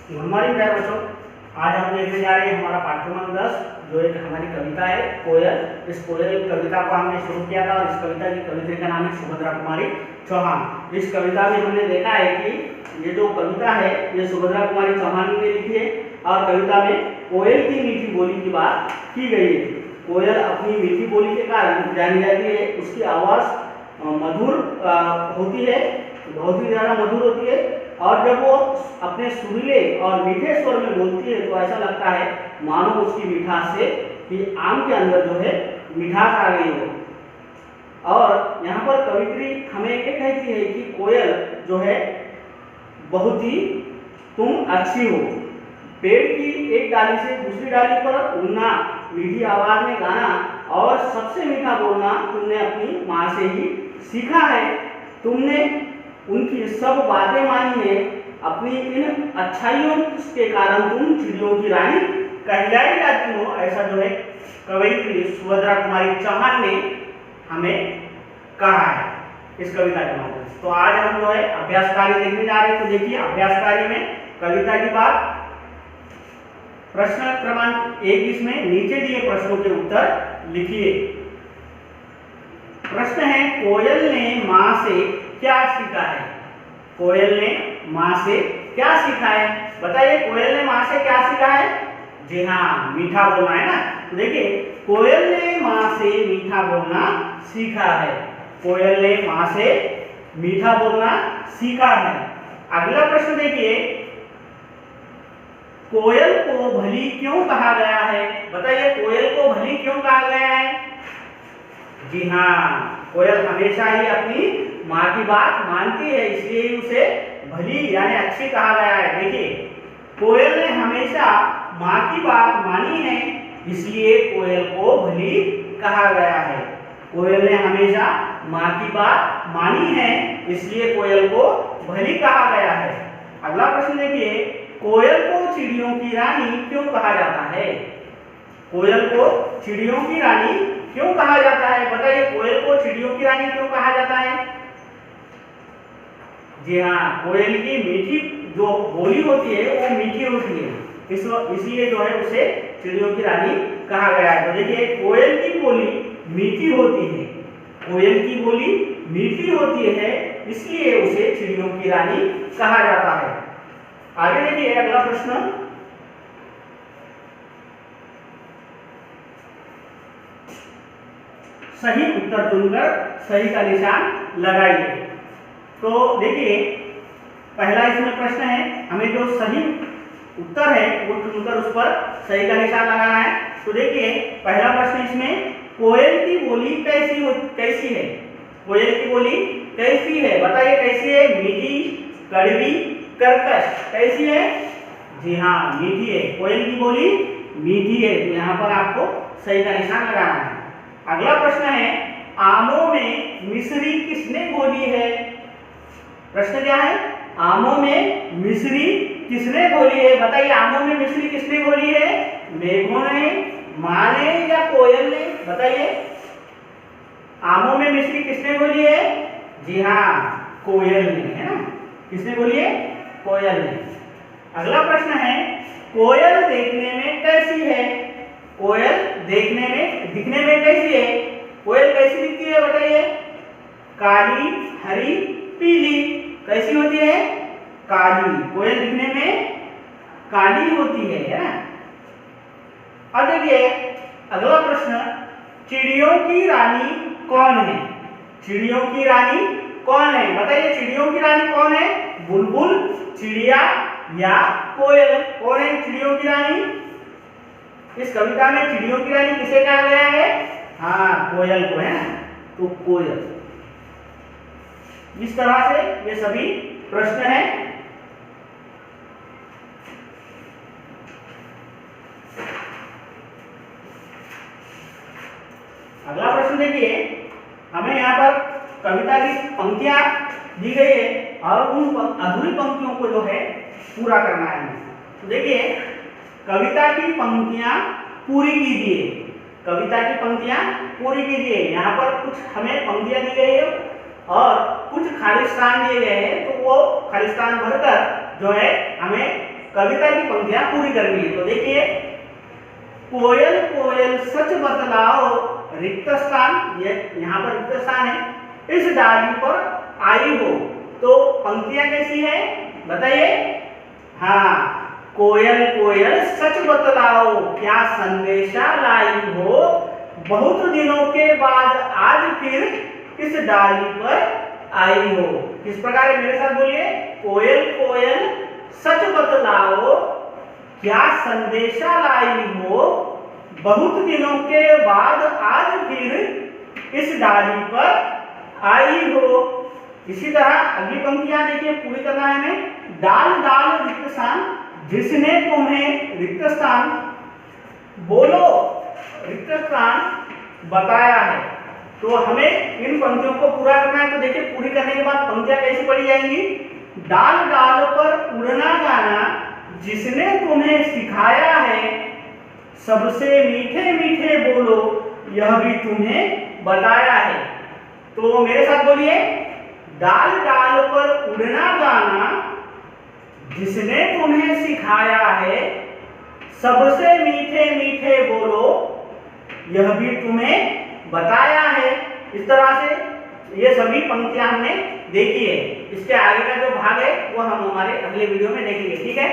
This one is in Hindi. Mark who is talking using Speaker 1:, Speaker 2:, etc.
Speaker 1: गुड मॉर्निंग प्यारे बच्चों। आज हम देखने जा रहे हैं हमारा पाठ्यक्रम 10 जो एक हमारी कविता है कोयल। इस कोयल कविता को हमने शुरू किया था और इस कविता की कवित्री का नाम है सुभद्रा कुमारी चौहान। इस कविता में हमने देखा है कि ये जो कविता है ये सुभद्रा कुमारी चौहान ने लिखी है और कविता में कोयल की मीठी बोली की बात की गई है। कोयल अपनी मीठी बोली के कारण जानी जाती है, उसकी आवाज़ मधुर होती है, बहुत ही ज़्यादा मधुर होती है और जब वो अपने सुरीले और मीठे स्वर में बोलती है तो ऐसा लगता है मानो उसकी मिठास से कि आम के अंदर जो है मिठास आ गई हो। और यहाँ पर कवित्री हमें ये कहती है कि कोयल जो है बहुत ही तुम अच्छी हो, पेड़ की एक डाली से दूसरी डाली पर उड़ना, मीठी आवाज में गाना और सबसे मीठा बोलना तुमने अपनी माँ से ही सीखा है। तुमने उनकी सब बातें मानी है, अपनी इन अच्छाइयों के कारण तुम चिड़ियों की रानी कहलाई जाती हो। ऐसा जो है कवयित्री सुभद्रा कुमारी चौहान ने हमें कहा है इस कविता के माध्यम से। तो आज हम जो है अभ्यास कार्य देखने जा रहे हैं। तो देखिए अभ्यास कार्य में कविता की बात प्रश्न क्रमांक 1 इसमें नीचे दिए प्रश्नों के उत्तर लिखिए। प्रश्न है कोयल ने माँ से क्या सीखा है। कोयल ने माँ से क्या सीखा है, बताइए कोयल ने माँ से क्या सीखा है। जी हाँ, मीठा बोलना है ना। तो देखिए कोयल ने माँ से मीठा बोलना सीखा है। कोयल ने माँ से मीठा बोलना सीखा है। अगला प्रश्न देखिए, कोयल को भली क्यों कहा गया है, बताइए कोयल को भली क्यों कहा गया है। जी हाँ, कोयल हमेशा ही अपनी माँ की बात मानती है, इसलिए उसे भली यानी अच्छी कहा गया है। देखिए कोयल ने हमेशा माँ की बात मानी है, इसलिए कोयल को भली कहा गया है। कोयल ने हमेशा माँ की बात मानी है, इसलिए कोयल को भली कहा गया है। अगला प्रश्न देखिए, कोयल को चिड़ियों की रानी क्यों कहा जाता है। कोयल को चिड़ियों की रानी क्यों कहा जाता है, बताइए कोयल को चिड़ियों की रानी क्यों कहा जाता है। जी हाँ, कोयल की मीठी जो बोली होती है वो मीठी होती है, इसलिए जो है उसे चिड़ियों की रानी कहा गया है। तो देखिए कोयल की बोली मीठी होती है, कोयल की बोली मीठी होती है, इसलिए उसे चिड़ियों की रानी कहा जाता है। आगे देखिए अगला प्रश्न, सही उत्तर चुनकर सही का निशान लगाइए। तो देखिए पहला इसमें प्रश्न है, हमें जो सही उत्तर है वो चुनकर उस पर सही का निशान लगाना है। तो देखिए पहला प्रश्न इसमें, कोयल की बोली कैसी है। कोयल की बोली कैसी है, बताइए कैसी है। मीठी, कड़वी, कर्कश, कैसी है। जी हाँ, मीठी है। कोयल की बोली मीठी है, तो यहाँ पर आपको सही का निशान लगाना है। अगला प्रश्न है, आमों में मिश्री किसने घोली है। प्रश्न क्या है, आमों में मिश्री किसने घोली है, बताइए आमों में मिश्री किसने घोली है। मेघों ने, माँ ने या कोयल ने, बताइए आमों में मिश्री किसने घोली है। जी हाँ, कोयल ने, है ना। किसने घोली है, कोयल ने। अगला प्रश्न है, कोयल देखने में कैसी है। कोयल दिखने में कैसी है। कोयल कैसी दिखती है, बताइए। काली, हरी, पीली, कैसी होती है। काली, कोयल दिखने में काली होती है ना। अब देखिए अगला प्रश्न, चिड़ियों की रानी कौन है। चिड़ियों की रानी कौन है, बताइए चिड़ियों की रानी कौन है। बुलबुल, चिड़िया या कोयल, कौन है चिड़ियों की रानी। इस कविता में चिड़ियों की रानी किसे कहा गया है। हाँ, कोयल को, है ना। तो कोयल। इस तरह से ये सभी प्रश्न हैं। अगला प्रश्न देखिए, हमें यहाँ पर कविता की पंक्तियां दी गई है और उन अधूरी पंक्तियों को जो है पूरा करना है। तो देखिए कविता की पंक्तियां पूरी कीजिए। कविता की पंक्तियां पूरी कीजिए। यहाँ पर कुछ हमें पंक्तियां दी गई है और कुछ खाली स्थान दिए गए हैं, तो वो खाली स्थान भरकर जो है हमें कविता की पंक्तियां पूरी करनी है। तो देखिए, कोयल कोयल सच बतलाओ रिक्त स्थान, ये यहाँ पर रिक्त स्थान है, इस डाली पर आई हो। तो पंक्तियां कैसी है बताइए। हाँ, कोयल कोयल सच बतलाओ क्या संदेशा लाई हो, बहुत दिनों के बाद आज फिर इस डाली पर आई हो। किस प्रकार है, मेरे साथ बोलिए। कोयल कोयल सच बतलाओ क्या संदेशा लाई हो, बहुत दिनों के बाद आज फिर इस डाली पर आई हो। इसी तरह अगली पंक्तियां देखिए, पूरी करना है हमें। डाल डाल रिक्त स्थान, जिसने तुम्हें रिक्त स्थान बोलो रिक्त स्थान बताया है। तो हमें इन पंक्तियों को पूरा करना है। तो देखिए, पूरी करने के बाद पंक्तियां कैसी पढ़ी जाएंगी। डाल डाल पर उड़ना गाना, जिसने तुम्हें सिखाया है, सबसे मीठे मीठे बोलो यह भी तुम्हें बताया है। तो मेरे साथ बोलिए, डाल डाल पर उड़ना गाना, जिसने तुम्हें सिखाया है, सबसे मीठे मीठे बोलो यह भी तुम्हें बताया है। इस तरह से ये सभी पंक्तियां हमने देखी है। इसके आगे का जो भाग है वो हम हमारे अगले वीडियो में देखेंगे। ठीक है।